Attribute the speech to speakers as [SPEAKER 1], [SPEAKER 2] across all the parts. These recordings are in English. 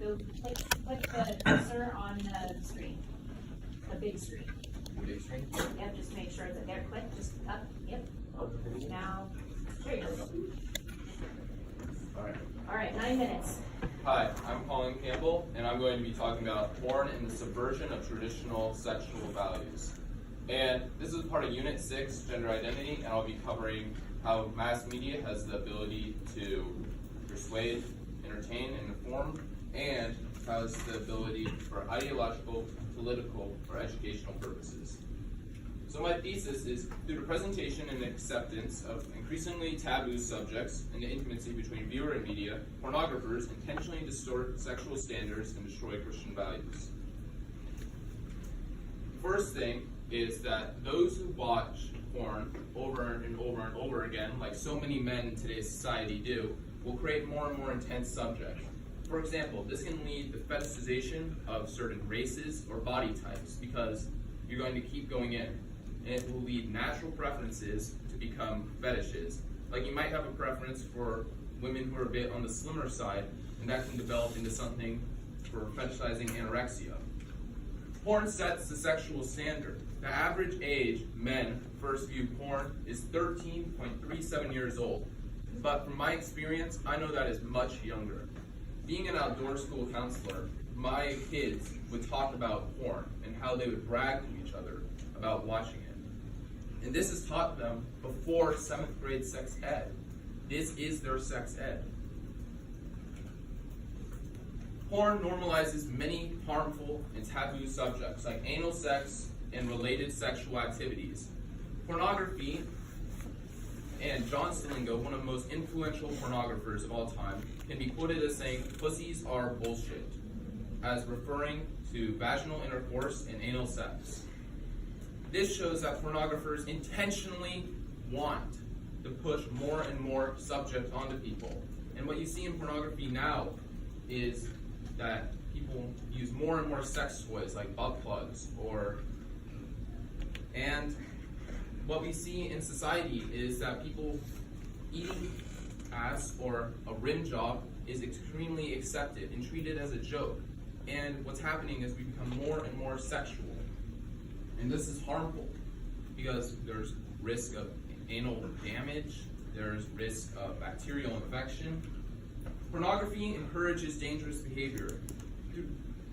[SPEAKER 1] Go click the cursor on the screen, the big screen.
[SPEAKER 2] Big screen?
[SPEAKER 1] Yep, just make sure that they're clicked, just up, yep. Now, there you go. All right, 9 minutes.
[SPEAKER 2] Hi, I'm Colin Campbell, and I'm going to be talking about porn and the subversion of traditional sexual values. And this is part of Unit 6, Gender Identity, and I'll be covering how mass media has the ability to persuade, entertain, and inform, and has the ability for ideological, political, or educational purposes. So my thesis is, through the presentation and acceptance of increasingly taboo subjects and the intimacy between viewer and media, pornographers intentionally distort sexual standards and destroy Christian values. First thing is that those who watch porn over and over and over again, like so many men in today's society do, will create more and more intense subjects. For example, this can lead to fetishization of certain races or body types because you're going to keep going in. And it will lead natural preferences to become fetishes. Like you might have a preference for women who are a bit on the slimmer side, and that can develop into something for fetishizing anorexia. Porn sets the sexual standard. The average age men first view porn is 13.37 years old. But from my experience, I know that is much younger. Being an outdoor school counselor, my kids would talk about porn and how they would brag to each other about watching it. And this is taught them before 7th grade sex ed. This is their sex ed. Porn normalizes many harmful and taboo subjects like anal sex and related sexual activities. Pornography, and John Stillingo, one of the most influential pornographers of all time, can be quoted as saying, "Pussies are bullshit," as referring to vaginal intercourse and anal sex. This shows that pornographers intentionally want to push more and more subject onto people. And what you see in pornography now is that people use more and more sex toys like butt plugs and what we see in society is that people eating ass or a rim job is extremely accepted and treated as a joke. And what's happening is we become more and more sexual. And this is harmful because there's risk of anal damage, there's risk of bacterial infection. Pornography encourages dangerous behavior.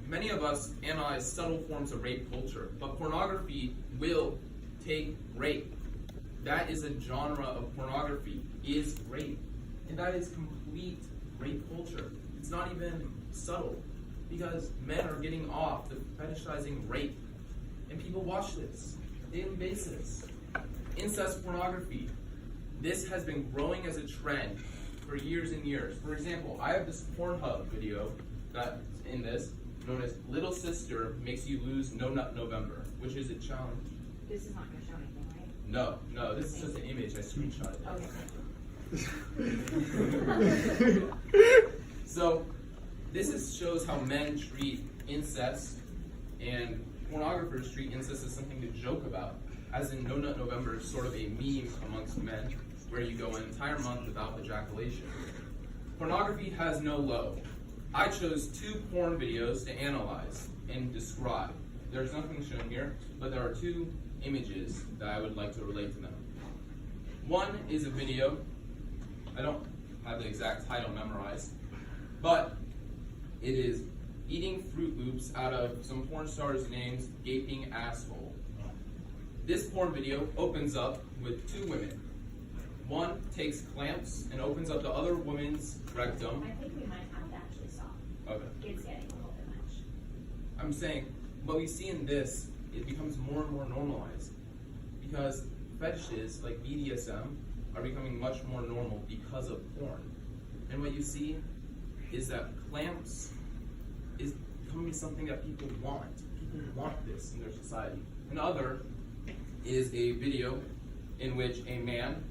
[SPEAKER 2] Many of us analyze subtle forms of rape culture, but pornography will take rape. That is a genre of pornography, is rape. And that is complete rape culture. It's not even subtle, because men are getting off to fetishizing rape. And people watch this on a daily basis. Incest pornography. This has been growing as a trend for years and years. For example, I have this Pornhub video that's in this, known as Little Sister Makes You Lose No Nut November, which is a challenge.
[SPEAKER 1] This is not going to show anything, right?
[SPEAKER 2] No, this is just an image. I screenshot it.
[SPEAKER 1] Okay.
[SPEAKER 2] So, this shows how men treat incest, and pornographers treat incest as something to joke about, as in No Nut November is sort of a meme amongst men, where you go an entire month without ejaculation. Pornography has no low. I chose 2 porn videos to analyze and describe. There's nothing shown here, but there are 2 images that I would like to relate to them. One is a video, I don't have the exact title memorized, but it is eating Fruit Loops out of some porn star's name's gaping asshole. This porn video opens up with 2 women. One takes clamps and opens up the other woman's rectum.
[SPEAKER 1] I think we might have to actually stop.
[SPEAKER 2] Okay.
[SPEAKER 1] It's getting a little bit much.
[SPEAKER 2] I'm saying, what we see in this, it becomes more and more normalized. Because fetishes like BDSM are becoming much more normal because of porn. And what you see is that clamps is becoming something that people want. People want this in their society. Another is a video in which a man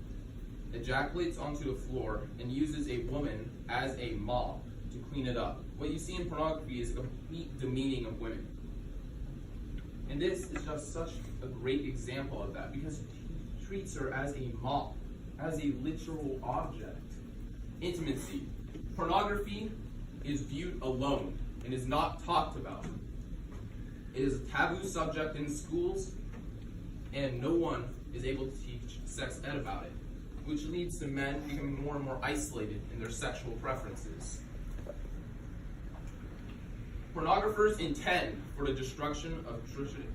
[SPEAKER 2] ejaculates onto the floor and uses a woman as a mop to clean it up. What you see in pornography is a complete demeaning of women. And this is just such a great example of that, because he treats her as a mop, as a literal object. Intimacy. Pornography is viewed alone. and is not talked about. It is a taboo subject in schools, and no one is able to teach sex ed about it, which leads to men becoming more and more isolated in their sexual preferences. Pornographers intend for the destruction of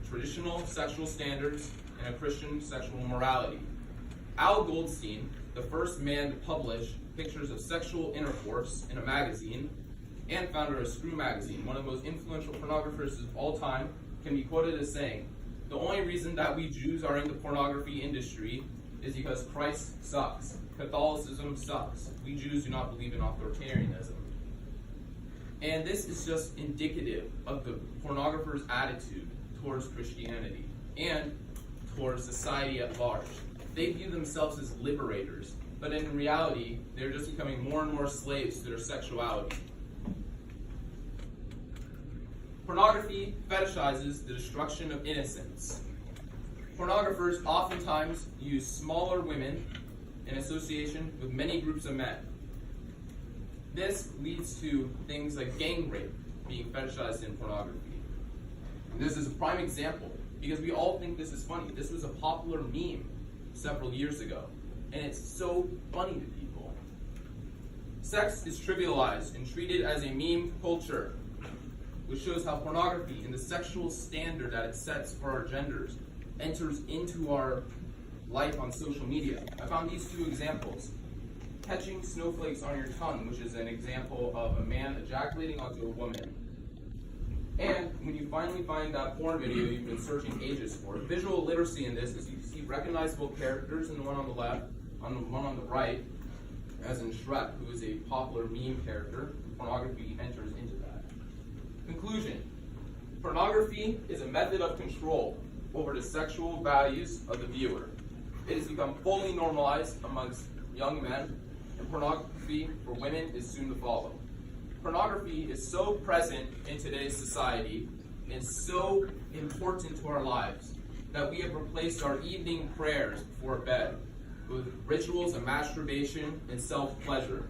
[SPEAKER 2] traditional sexual standards and a Christian sexual morality. Al Goldstein, the first man to publish pictures of sexual intercourse in a magazine, and founder of Screw Magazine, one of the most influential pornographers of all time, can be quoted as saying, "The only reason that we Jews are in the pornography industry is because Christ sucks. Catholicism sucks. We Jews do not believe in authoritarianism." And this is just indicative of the pornographer's attitude towards Christianity and towards society at large. They view themselves as liberators, but in reality, they're just becoming more and more slaves to their sexuality. Pornography fetishizes the destruction of innocence. Pornographers oftentimes use smaller women in association with many groups of men. This leads to things like gang rape being fetishized in pornography. And this is a prime example because we all think this is funny. This was a popular meme several years ago, and it's so funny to people. Sex is trivialized and treated as a meme culture, which shows how pornography and the sexual standard that it sets for our genders enters into our life on social media. I found these two examples. Catching snowflakes on your tongue, which is an example of a man ejaculating onto a woman. And when you finally find that porn video you've been searching ages for, visual literacy in this is you see recognizable characters in the one on the left, on the one on the right, as in Shrek, who is a popular meme character. Pornography enters into that. Conclusion. Pornography is a method of control over the sexual values of the viewer. It has become fully normalized amongst young men, and pornography for women is soon to follow. Pornography is so present in today's society and so important to our lives that we have replaced our evening prayers before bed with rituals of masturbation and self-pleasure.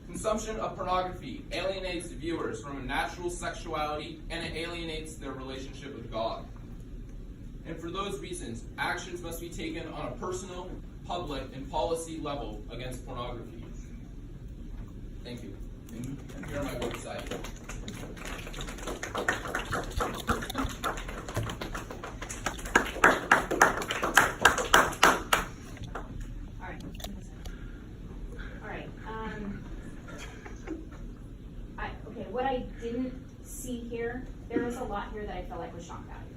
[SPEAKER 2] Consumption of pornography alienates the viewers from a natural sexuality, and it alienates their relationship with God. And for those reasons, actions must be taken on a personal, public, and policy level against pornography. Thank you. And here on my website.
[SPEAKER 1] What I didn't see here, there was a lot here that I felt like was shock value.